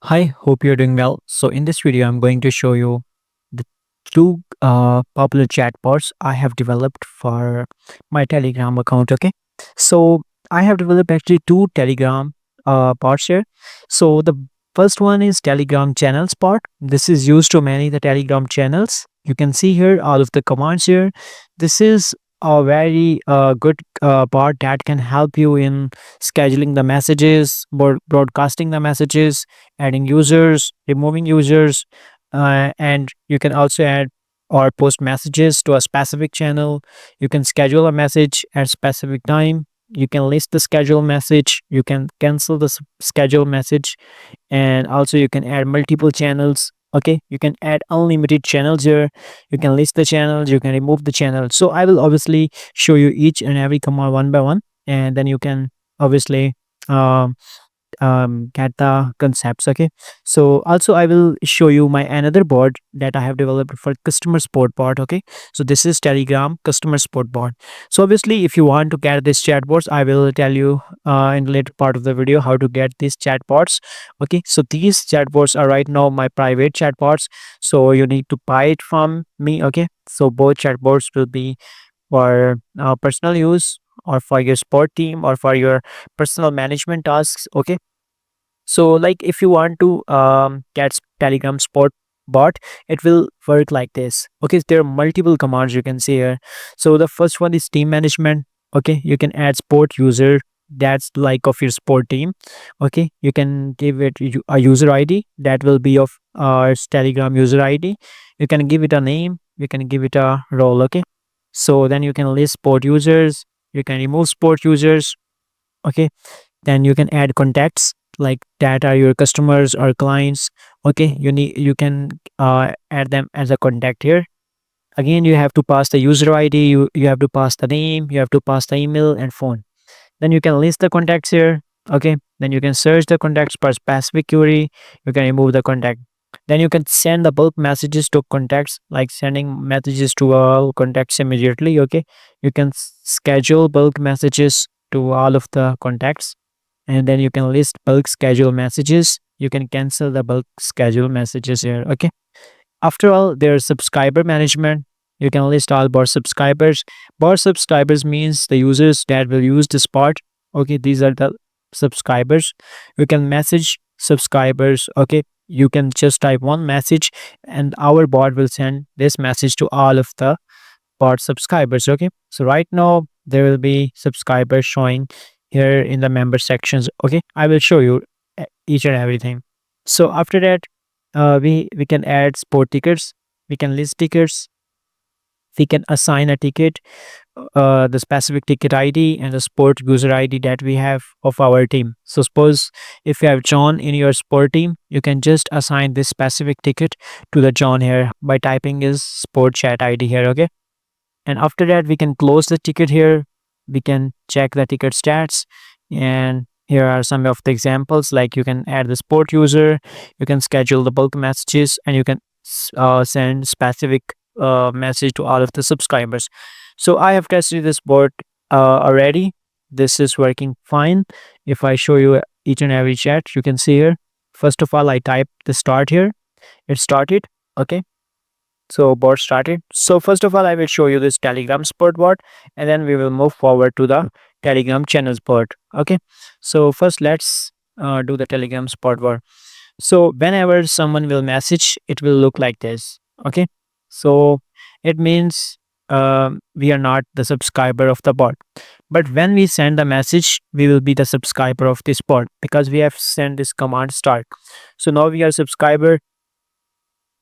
Hi, hope you're doing well. So in this video, I'm going to show you the two popular chatbots I have developed for my Telegram account. Okay, so I have developed actually two Telegram bots here. So the first one is Telegram channels bot. This is used to manage the Telegram channels. You can see here all of the commands here. This is a very good bot that can help you in scheduling the messages, broadcasting the messages, adding users, removing users, and you can also add or post messages to a specific channel. You can schedule a message at specific time. You can list the schedule message. You can cancel the schedule message, and also you can add multiple channels. Okay, you can add unlimited channels here. You can list the channels, you can remove the channel. So I will obviously show you each and every command one by one, and then you can obviously um, get the concepts. Okay, so also I will show you my another bot that I have developed for customer support bot. Okay, so this is Telegram customer support bot. So obviously if you want to get this chatbots, I will tell you in the later part of the video how to get these chatbots. Okay, so these chatbots are right now my private chatbots, so you need to buy it from me. Okay, so both chatbots will be for personal use or for your support team or for your personal management tasks. Okay, so like if you want to get Telegram support bot, it will work like this. Okay, there are multiple commands you can see here. So the first one is team management. Okay, you can add support user that's like of your support team. Okay, you can give it a user ID that will be of our Telegram user ID. You can give it a name, you can give it a role. Okay, so then you can list support users, you can remove support users. Okay, then you can add contacts like that are your customers or clients. Okay, you can add them as a contact here. Again, you have to pass the user ID, you have to pass the name, you have to pass the email and phone. Then you can list the contacts here. Okay, then you can search the contacts per specific query. You can remove the contact. Then you can send the bulk messages to contacts, like sending messages to all contacts immediately. Okay, you can schedule bulk messages to all of the contacts, and then you can list bulk schedule messages. You can cancel the bulk schedule messages here. Okay, after all, there's subscriber management. You can list all bot subscribers. Bot subscribers means the users that will use this bot. Okay, these are the subscribers. You can message subscribers. Okay, you can just type one message and our bot will send this message to all of the bot subscribers. Okay, so right now there will be subscribers showing here in the member sections. Okay, I will show you each and everything. So after that, we can add sport tickets, we can list tickets, we can assign a ticket, the specific ticket ID and the sport user ID that we have of our team. So suppose if you have John in your sport team, you can just assign this specific ticket to the John here by typing his sport chat ID here. Okay, and after that we can close the ticket here. We can check the ticket stats, and here are some of the examples, like you can add the sport user, you can schedule the bulk messages, and you can send specific message to all of the subscribers. So I have tested this bot already. This is working fine. If I show you each and every chat, you can see here, first of all I type the start here, it started. Okay, so bot started. So first of all, I will show you this Telegram support bot, and then we will move forward to the Telegram channels bot. Okay. So first, let's do the Telegram support bot. So whenever someone will message, it will look like this. Okay. So it means we are not the subscriber of the bot. But when we send the message, we will be the subscriber of this bot because we have sent this command start. So now we are subscriber.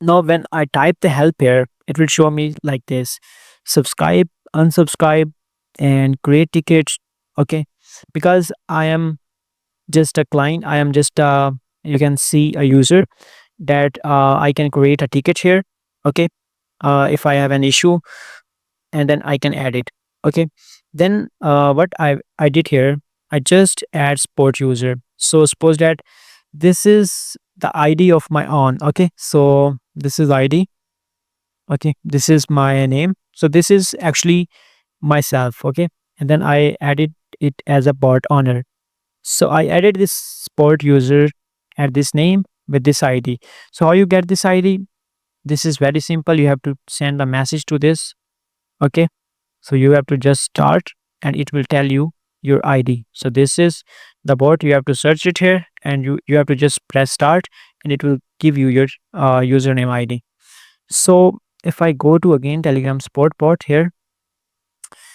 Now when I type the help here, it will show me like this: subscribe, unsubscribe, and create tickets. Okay, because I am just a client, I am just you can see a user that I can create a ticket here. Okay, if I have an issue, and then I can add it. Okay, then what I did here, I just add sport user. So suppose that this is the ID of my own. Okay, so this is ID. Okay, this is my name, so this is actually myself. Okay, and then I added it as a bot owner. So I added this sport user at this name, with this ID. So how you get this ID? This is very simple. You have to send a message to this. Okay. So you have to just start and it will tell you your ID. So this is the bot. You have to search it here and you have to just press start and it will give you your username ID. So if I go to again Telegram support bot here,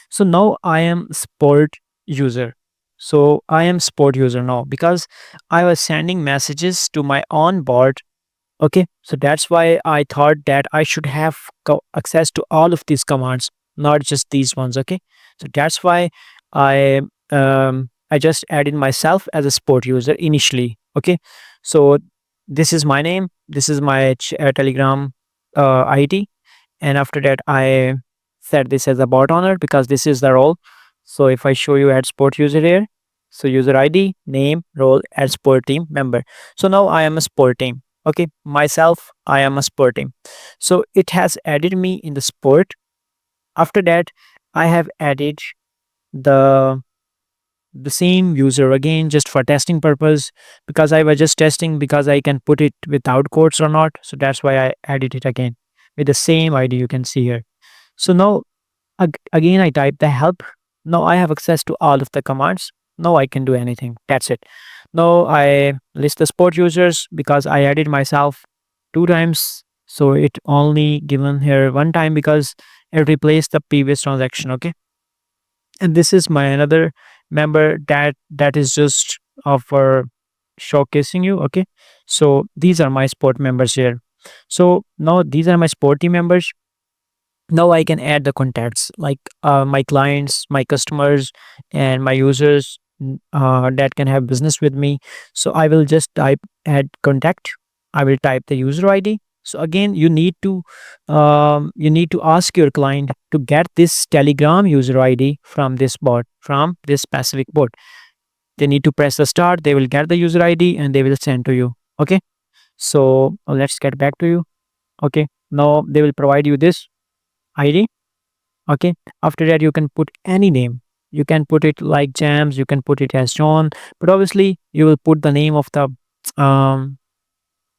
so now I am support user. So I am support user now because I was sending messages to my own bot. Okay, so that's why I thought that I should have access to all of these commands, not just these ones. Okay, so that's why I I just added myself as a support user initially. Okay, so this is my name, this is my Telegram ID, and after that I set this as a bot owner because this is the role. So if I show you add support user here, so user ID, name, role, add support team member. So now I am a support team. Okay, myself, I am a support team. So it has added me in the support. After that I have added the the same user again just for testing purpose, because I was just testing because I can put it without quotes or not. So that's why I added it again with the same ID you can see here. So now again I type the help. Now I have access to all of the commands. Now I can do anything. That's it. Now I list the support users because I added myself 2 times. So it only given here 1 time because it replaced the previous transaction. Okay. And this is my another member that is just for showcasing you. Okay. So these are my support members here. So now these are my support team members. Now I can add the contacts like my clients, my customers, and my users that can have business with me. So I will just type add contact. I will type the user ID. So again you need to ask your client to get this Telegram user ID from this bot, from this specific bot. They need to press the start, they will get the user ID and they will send to you. Okay, so let's get back to you. Okay, now they will provide you this ID. Okay, after that you can put any name. You can put it like Jams, you can put it as John, but obviously you will put the name of the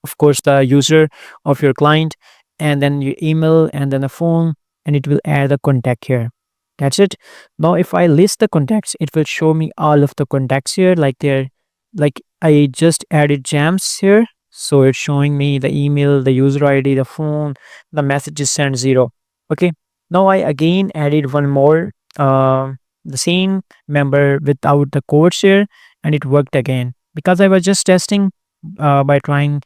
of course the user of your client, and then your email and then a phone, and it will add the contact here. That's it. Now if I list the contacts, it will show me all of the contacts here, like they're like I just added Jams here, so it's showing me the email, the user ID, the phone, the message is sent 0. Okay, now I again added one more the same member without the codes here, and it worked again because I was just testing by trying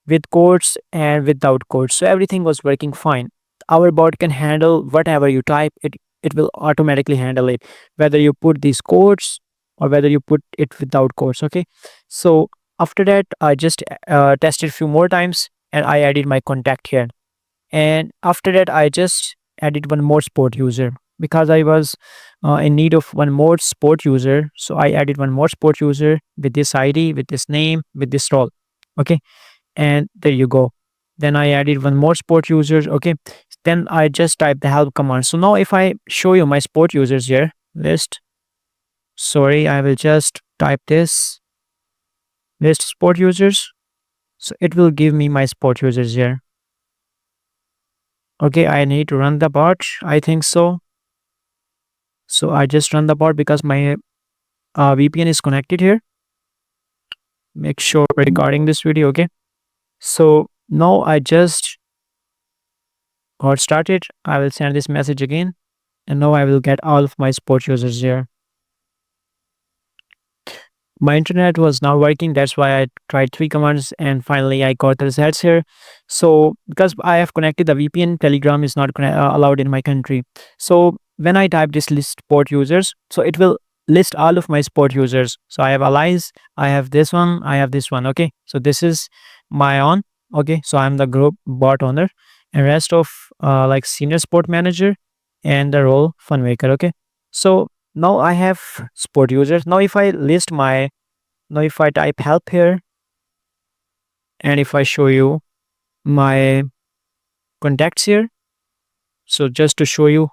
with codes and without codes. So everything was working fine. Our bot can handle whatever you type, it will automatically handle it, whether you put these codes or whether you put it without codes. Okay. So after that, I just tested a few more times and I added my contact here. And after that, I just added one more support user because I was in need of one more support user. So I added one more support user with this ID, with this name, with this role. Okay, and there you go. Then I added one more support users. Okay, then I just type the help command. So now if I show you my support users here list, sorry, I will just type this list support users. So it will give me my support users here. Okay, I need to run the bot, I think so. So I just run the bot because my VPN is connected here. Make sure recording this video. Okay, so now I just got started. I will send this message again, and now I will get all of my support users here. My internet was not working, that's why I tried 3 commands and finally I got the results here. So because I have connected the VPN, Telegram is not allowed in my country. So when I type this list support users, so it will list all of my support users. So I have allies, I have this one, I have this one. Okay, so this is my own. Okay, so I'm the group bot owner, and rest of like senior support manager and the role fun maker. Okay, so now I have support users. Now if I list my, now if I type help here, and if I show you my contacts here, so just to show you,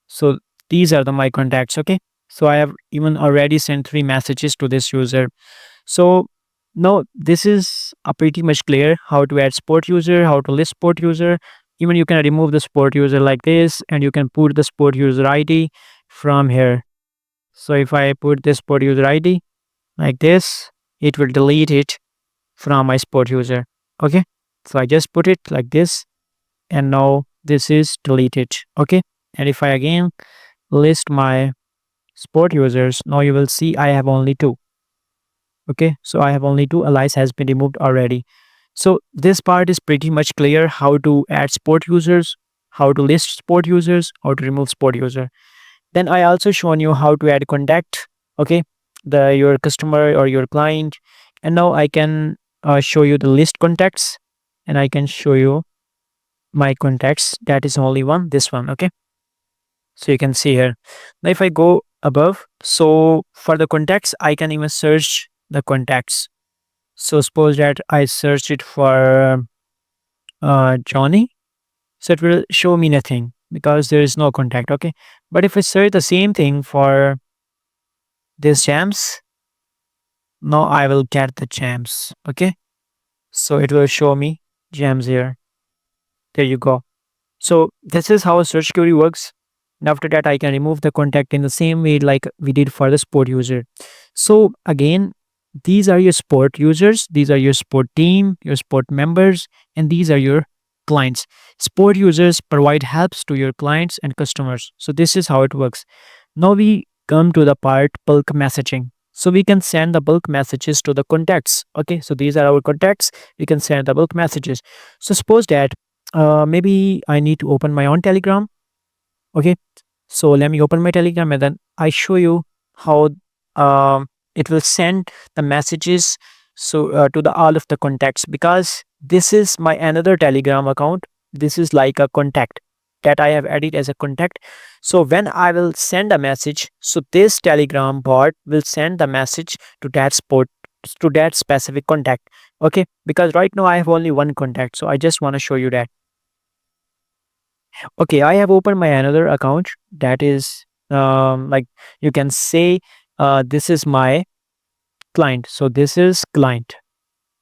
so these are my contacts. Okay, so I have even already sent 3 messages to this user. So Now this is a pretty much clear how to add sport user, how to list sport user. Even you can remove the sport user like this, and you can put the sport user ID from here. So if I put this sport user ID like this, it will delete it from my sport user. Okay. So I just put it like this, and now this is deleted. Okay. And if I again list my sport users, now you will see I have only two. Okay. So I have only two. Alias has been removed already. So this part is pretty much clear how to add sport users, how to list sport users, how to remove sport user. Then I also shown you how to add contact. Okay. The your customer or your client. And now I can show you the list contacts, and I can show you my contacts. That is only one, this one. Okay. So you can see here. Now if I go above, so for the contacts, I can even search the contacts. So suppose that I search it for Johnny, so it will show me nothing because there is no contact. Okay. But if I search the same thing for this James, now I will get the James. Okay. So it will show me James here. There you go. So this is how a search query works. And after that, I can remove the contact in the same way like we did for the sport user. So again, these are your sport users, these are your sport team, your sport members, and these are your clients. Sport users provide helps to your clients and customers. So this is how it works. Now we come to the part bulk messaging. So we can send the bulk messages to the contacts. Okay, so these are our contacts. We can send the bulk messages. So suppose that maybe I need to open my own Telegram. Okay, so let me open my Telegram, and then I show you how it will send the messages to the all of the contacts, because this is my another Telegram account. This is like a contact that I have added as a contact. So when I will send a message, so this Telegram bot will send the message to that sport, to that specific contact. Okay, because right now I have only one contact, so I just want to show you that. Okay, I have opened my another account, that is like you can say this is my client. So this is client.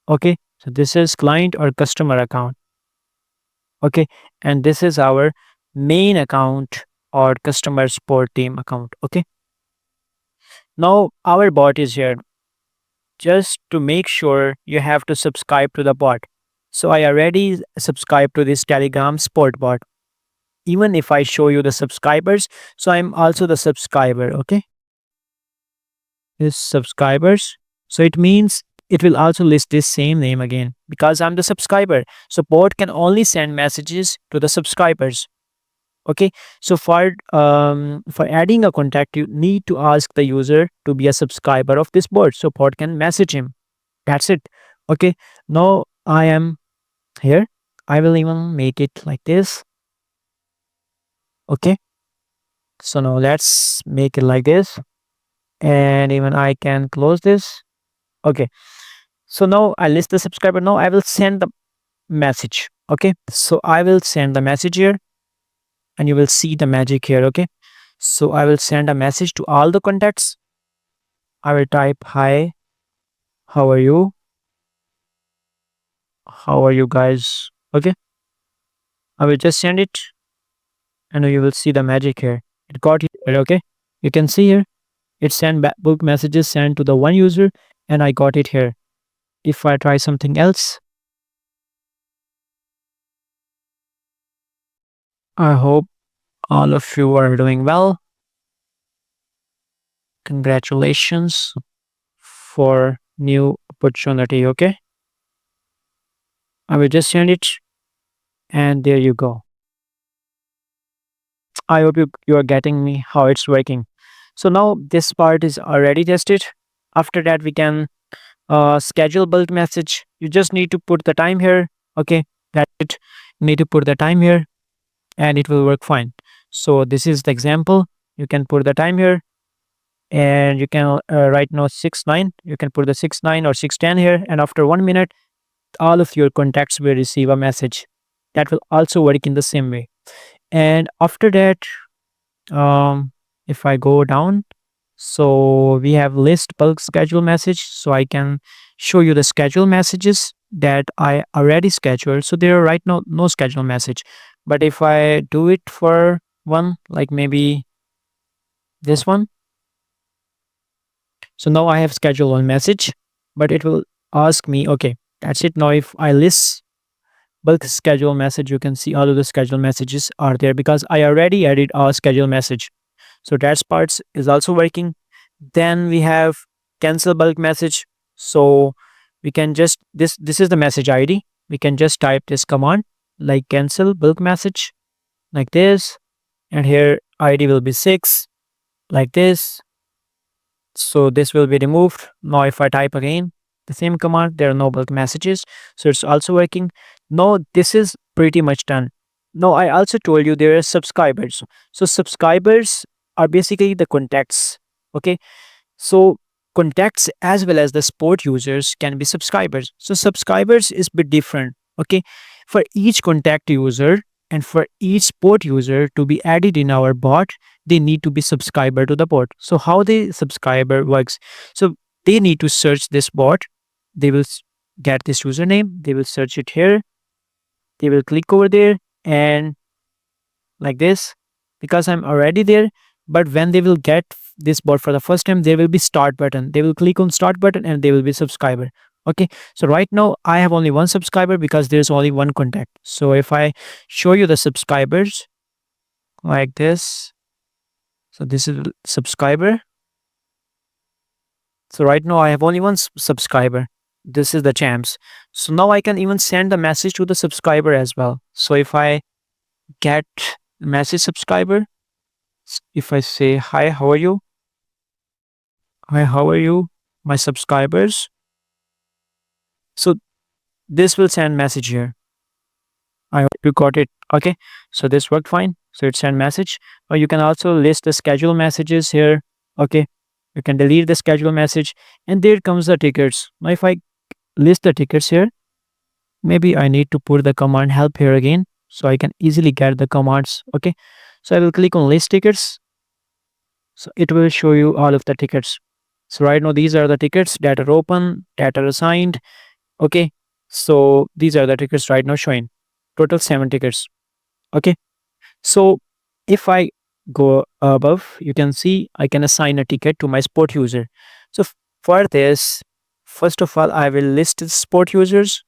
Okay, so this is client or customer account. Okay, and this is our main account or customer support team account. Okay, now our bot is here. Just to make sure, you have to subscribe to the bot. So I already subscribed to this Telegram support bot. Even if I show you the subscribers, so I'm also the subscriber. Okay, is subscribers. So it means it will also list this same name again because I'm the subscriber. So bot can only send messages to the subscribers. Okay, so for adding a contact, you need to ask the user to be a subscriber of this bot, so bot can message him. That's it. Okay, now I am here. I will even make it like this. Okay, so now let's make it like this, and even I can close this. Okay, so now I list the subscriber. Now I will send the message. Okay, so I will send the message here, and you will see the magic here. Okay, so I will send a message to all the contacts. I will type, hi, how are you? How are you guys? Okay, I will just send it, and you will see the magic here. It got here. Okay, you can see here it sent book messages sent to the one user, and I got it here. If I try something else, I hope all of you are doing well. Congratulations for new opportunity. Okay, I will just send it, and there you go. I hope you are getting me how it's working. So now this part is already tested. After that, we can schedule bulk message. You just need to put the time here. Okay, that's it. You need to put the time here, and it will work fine. So this is the example. You can put the time here, and you can write now 6:09. You can put the 6:09 or 6:10 here, and after 1 minute, all of your contacts will receive a message. That will also work in the same way. And after that, if I go down, so we have list bulk schedule message. So I can show you the schedule messages that I already scheduled. So there are right now no schedule message. But if I do it for one, like maybe this one, so now I have scheduled one message, but it will ask me, okay, that's it. Now if I list bulk schedule message, you can see all of the schedule messages are there because I already added a schedule message. So that parts is also working. Then we have cancel bulk message. So we can just this is the message ID. We can just type this command like cancel bulk message like this, and here ID will be 6 like this. So this will be removed. Now if I type again the same command, there are no bulk messages. So it's also working. Now this is pretty much done. Now I also told you there are subscribers. So subscribers are basically the contacts. Okay. So contacts as well as the support users can be subscribers. So subscribers is bit different. Okay. For each contact user and for each support user to be added in our bot, they need to be subscriber to the bot. So how the subscriber works? So they need to search this bot. They will get this username. They will search it here. They will click over there and like this because I'm already there. But when they will get this bot for the first time, there will be start button. They will click on start button and they will be subscriber. Okay. So right now I have only one subscriber because there's only one contact. So if I show you the subscribers like this, so this is subscriber. So right now I have only one subscriber. This is the champs. So now I can even send a message to the subscriber as well. So if I get message subscriber, if I say, hi, how are you? Hi, how are you? My subscribers. So this will send message here. I hope you got it. Okay. So this worked fine. So it send message. Or you can also list the schedule messages here. Okay. You can delete the schedule message. And there comes the tickets. Now if I list the tickets here, maybe I need to put the command help here again. So I can easily get the commands. Okay. So I will click on list tickets. So it will show you all of the tickets. So right now these are the tickets that are open, that are assigned. Okay. So these are the tickets right now showing. Total 7 tickets. Okay. So if I go above, you can see I can assign a ticket to my sport user. So for this, first of all, I will list the sport users.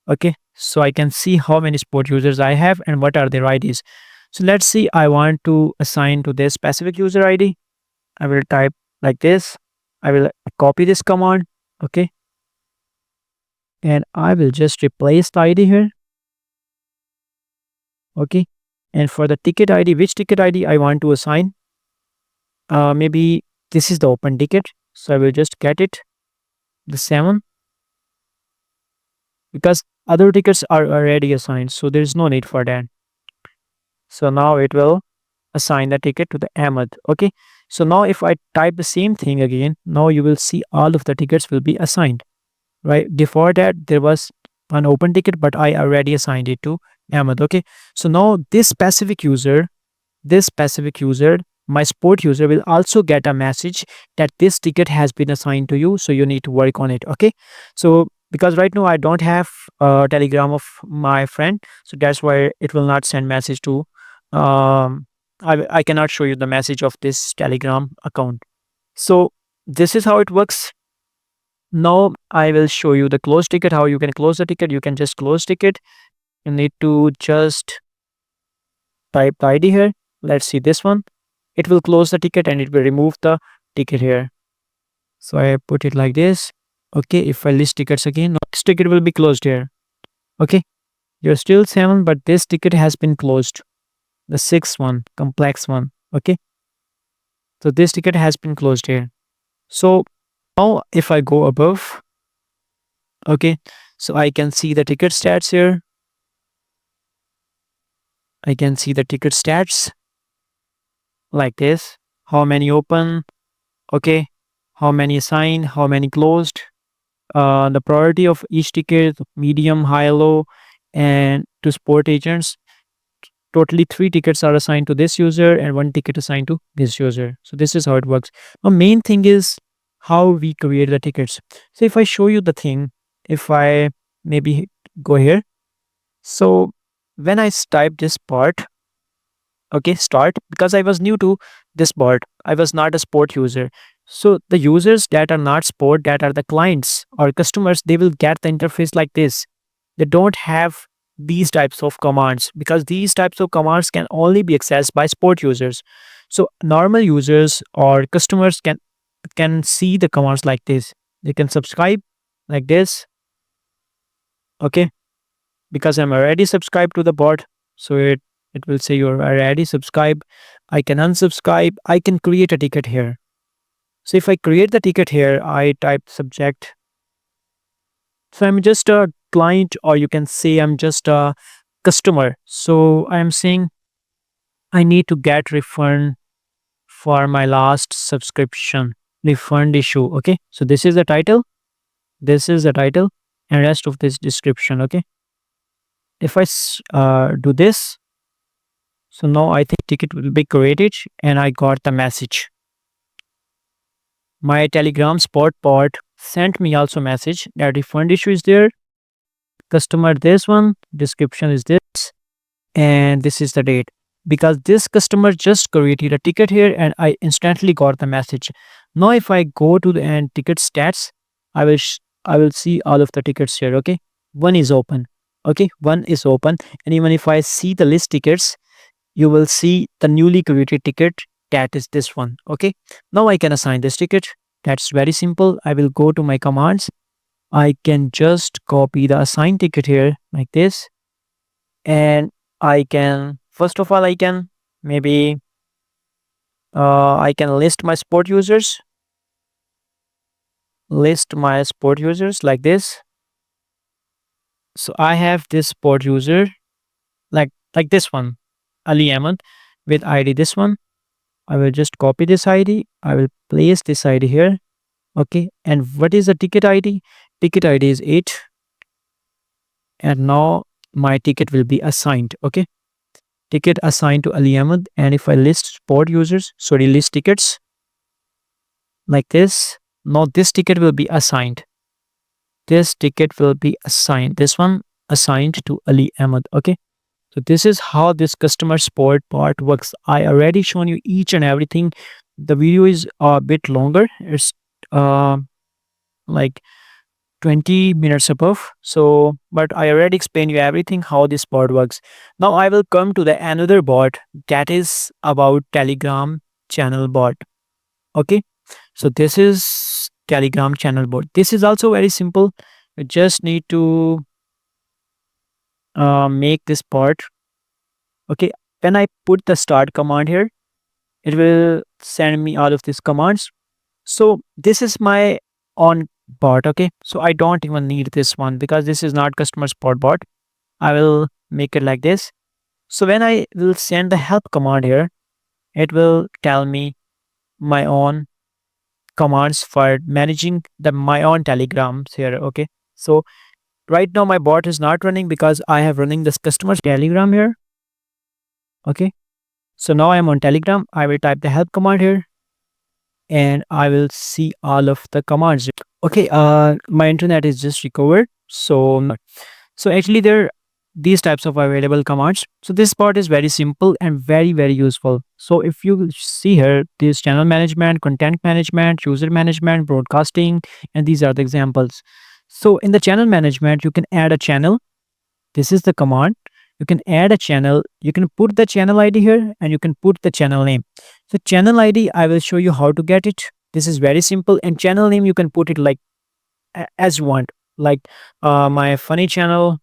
Okay. So I can see how many sport users I have and what are their IDs. So let's see, I want to assign to this specific user ID. I will type like this. I will copy this command. Okay. And I will just replace the ID here. Okay. And for the ticket ID, which ticket ID I want to assign? Maybe this is the open ticket. So I will just get it, the 7, because other tickets are already assigned. So there is no need for that. So now it will assign the ticket to the Ahmed. Okay. So now if I type the same thing again, now you will see all of the tickets will be assigned, right? Before that, there was an open ticket, but I already assigned it to Ahmed. Okay. So now this specific user, my sport user will also get a message that this ticket has been assigned to you. So you need to work on it. Okay. So because right now I don't have a telegram of my friend, so that's why it will not send message to I cannot show you the message of this telegram account. So this is how it works. Now I will show you the close ticket, how you can close the ticket. You can just close ticket. You need to just type the ID here. Let's see this one. It will close the ticket and it will remove the ticket here. So I put it like this. Okay, if I list tickets again, this ticket will be closed here. Okay, you're still 7, but this ticket has been closed. The 6th one, complex one. Okay, so this ticket has been closed here. So now if I go above, okay, so I can see the ticket stats here. I can see the ticket stats like this. How many open, okay, how many assigned, how many closed, the priority of each ticket, medium, high, low, and to support agents. Totally 3 tickets are assigned to this user and 1 ticket assigned to this user. So this is how it works. The main thing is how we create the tickets. So if I show you the thing, if I maybe go here, so when I type this part, okay, start, because I was new to this part, I was not a sport user. So the users that are not sport, that are the clients or customers, they will get the interface like this. They don't have these types of commands, because these types of commands can only be accessed by sport users. So normal users or customers can see the commands like this. They can subscribe like this, okay, because I'm already subscribed to the bot. So it will say you're already subscribed. I can unsubscribe. I can create a ticket here. So if I create the ticket here, I type subject. So I'm just a client, or you can say I'm just a customer. So I'm saying I need to get refund for my last subscription, refund issue. Okay. So this is the title. This is the title and rest of this description. Okay. If I do this, so now I think ticket will be created and I got the message. My Telegram support bot sent me also message that refund issue is there. Customer this one, description is this, and this is the date. Because this customer just created a ticket here and I instantly got the message. Now if I go to the end ticket stats, I will see all of the tickets here. Okay, one is open. Okay, one is open, and even if I see the list tickets, you will see the newly created ticket, that is this one. Okay, now I can assign this ticket. That's very simple. I will go to my commands. I can just copy the assigned ticket here like this, and I can, first of all, I can maybe I can list my sport users like this. So I have this sport user like this one, Ali Ahmed, with ID this one. I will just copy this ID. I will place this ID here. Okay. And what is the ticket ID? Ticket ID is 8. And now my ticket will be assigned. Okay. Ticket assigned to Ali Ahmed. And if I list sport users, sorry, list tickets like this, now this ticket will be assigned. This ticket will be assigned. This one assigned to Ali Ahmed. Okay. So this is how this customer support part works. I already shown you each and everything. The video is a bit longer. It's uh, like 20 minutes above. So, but I already explained you everything how this bot works. Now I will come to the another bot, that is about Telegram channel bot. Okay. So this is Telegram channel bot. This is also very simple. You just need to make this part. Okay. When I put the start command here, it will send me all of these commands. So this is my on bot. Okay, so I don't even need this one because this is not customer support bot. I will make it like this. So when I will send the help command here, it will tell me my own commands for managing the my own telegrams here. Okay, so right now my bot is not running because I have running this customer telegram here. Okay, so now I am on Telegram. I will type the help command here and I will see all of the commands. Okay, my internet is just recovered. So actually there are these types of available commands. So this part is very simple and very useful. So if you see here, this channel management, content management, user management, broadcasting, and these are the examples. So in the channel management, you can add a channel. This is the command. You can add a channel. You can put the channel ID here and you can put the channel name. So channel ID, I will show you how to get it. This is very simple. And channel name, you can put it like as you want, like my funny channel,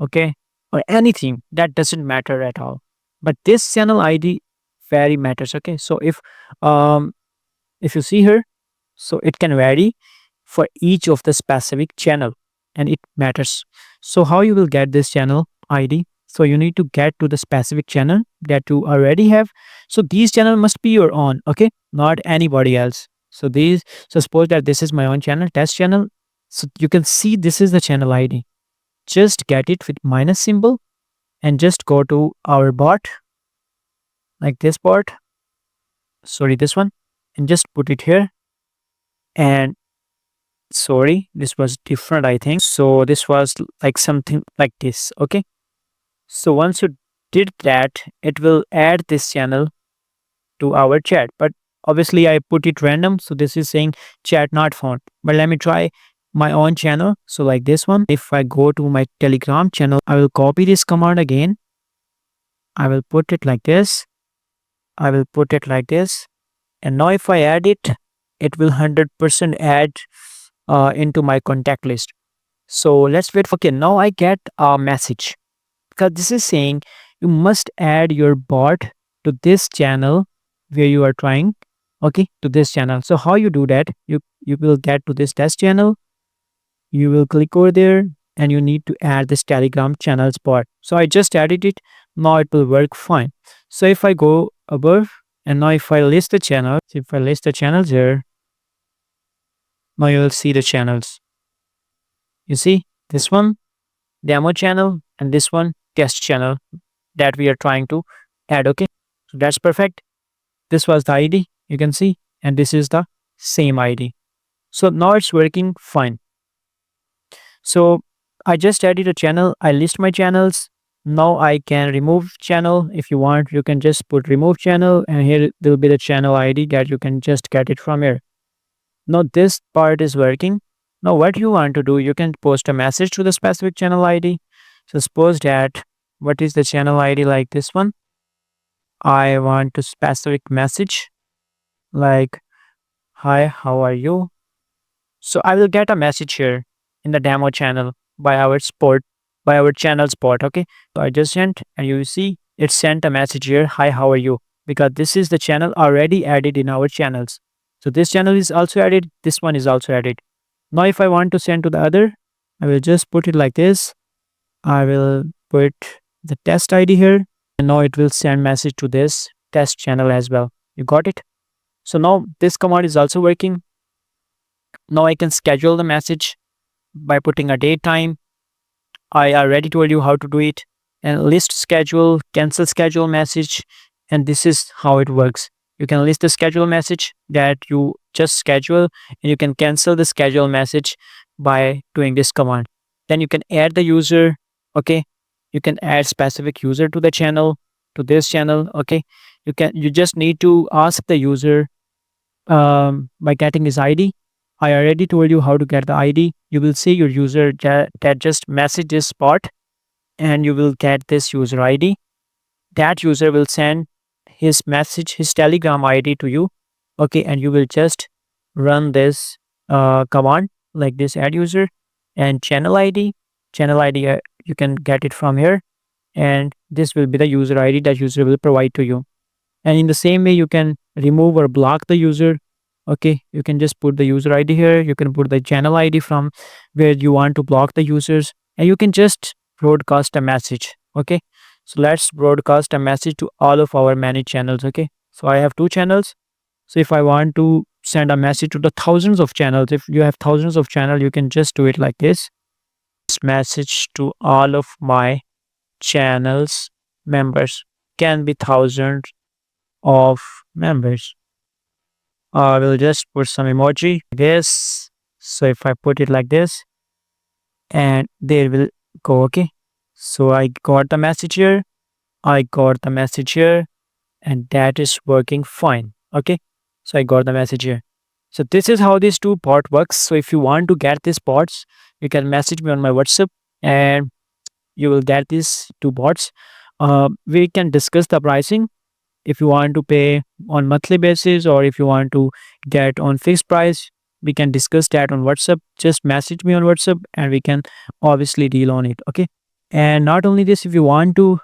okay, or anything. That doesn't matter at all. But this channel ID very matters. Okay, so if you see here, so it can vary for each of the specific channel and it matters. So how you will get this channel ID? So you need to get to the specific channel that you already have. So these channel must be your own, okay, not anybody else. So suppose that this is my own channel, test channel. So you can see this is the channel ID. Just get it with minus symbol and just go to our bot, like this bot, sorry, this one, and just put it here. And sorry, this was different, I think. So this was like something like this. Okay. So once you did that, it will add this channel to our chat. But obviously, I put it random. So this is saying chat not found. But let me try my own channel. So like this one, if I go to my Telegram channel, I will copy this command again. I will put it like this. I will put it like this. And now if I add it, it will 100% add into my contact list. So let's wait for, okay, now I get a message because this is saying you must add your bot to this channel where you are trying, okay, to this channel. So how you do that, you will get to this test channel, you will click over there, and you need to add this Telegram channel bot. So I just added it. Now it will work fine. So if I go above, and now if I list the channels, if I list the channels here, now you will see the channels. You see this one demo channel and this one test channel that we are trying to add. Okay, so that's perfect. This was the ID, you can see, and this is the same ID. So now it's working fine. So I just added a channel, I list my channels. Now I can remove channel. If you want, you can just put remove channel, and here there will be the channel ID that you can just get it from here. Now this part is working. Now what you want to do, you can post a message to the specific channel ID. So suppose that, what is the channel ID like this one? I want to specific message like, hi, how are you? So I will get a message here in the demo channel by our sport, by our channel spot. Okay. So I just sent, and you see it sent a message here, hi, how are you? Because this is the channel already added in our channels. So this channel is also added. This one is also added. Now if I want to send to the other, I will just put it like this. I will put the test ID here, and now it will send message to this test channel as well. You got it? So now this command is also working. Now I can schedule the message by putting a date time. I already told you how to do it. And list schedule, cancel schedule message. And this is how it works. You can list the schedule message that you just schedule, and you can cancel the schedule message by doing this command. Then you can add the user. Okay. You can add specific user to the channel, to this channel. Okay. You just need to ask the user by getting his ID. I already told you how to get the ID. You will see your user that just message this spot, and you will get this user ID. That user will send his message, his Telegram ID to you. Okay, and you will just run this command like this, add user and channel ID. Channel ID, you can get it from here, and this will be the user ID that user will provide to you. And in the same way, you can remove or block the user. Okay, you can just put the user ID here. You can put the channel ID from where you want to block the users, and you can just broadcast a message. Okay, so let's broadcast a message to all of our many channels. Okay, so I have 2 channels. So if I want to send a message to the thousands of channels, if you have thousands of channels, you can just do it like this. This message to all of my channels members, can be thousands of members. I will just put some emoji like this. So if I put it like this, and there will go. Okay, so I got the message here, I got the message here, and that is working fine. Okay, so I got the message here. So this is how these 2 part works. So if you want to get these bots, you can message me on my WhatsApp, and you will get these 2 bots. We can discuss the pricing if you want to pay on monthly basis, or if you want to get on fixed price. We can discuss that on WhatsApp. Just message me on WhatsApp, and we can obviously deal on it. Okay, and not only this, if you want to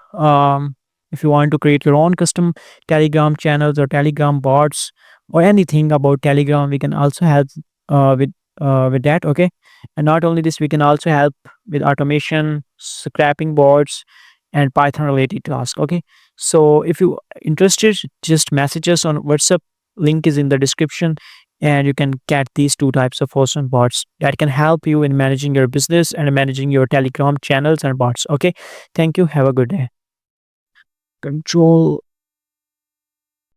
create your own custom Telegram channels or Telegram bots or anything about Telegram, we can also help with that. Okay, and not only this, we can also help with automation, scrapping bots, and Python related tasks. Okay, so if you interested, just message us on WhatsApp. Link is in the description, and you can get these 2 types of awesome bots that can help you in managing your business and managing your Telegram channels and bots. Okay, thank you. Have a good day. Control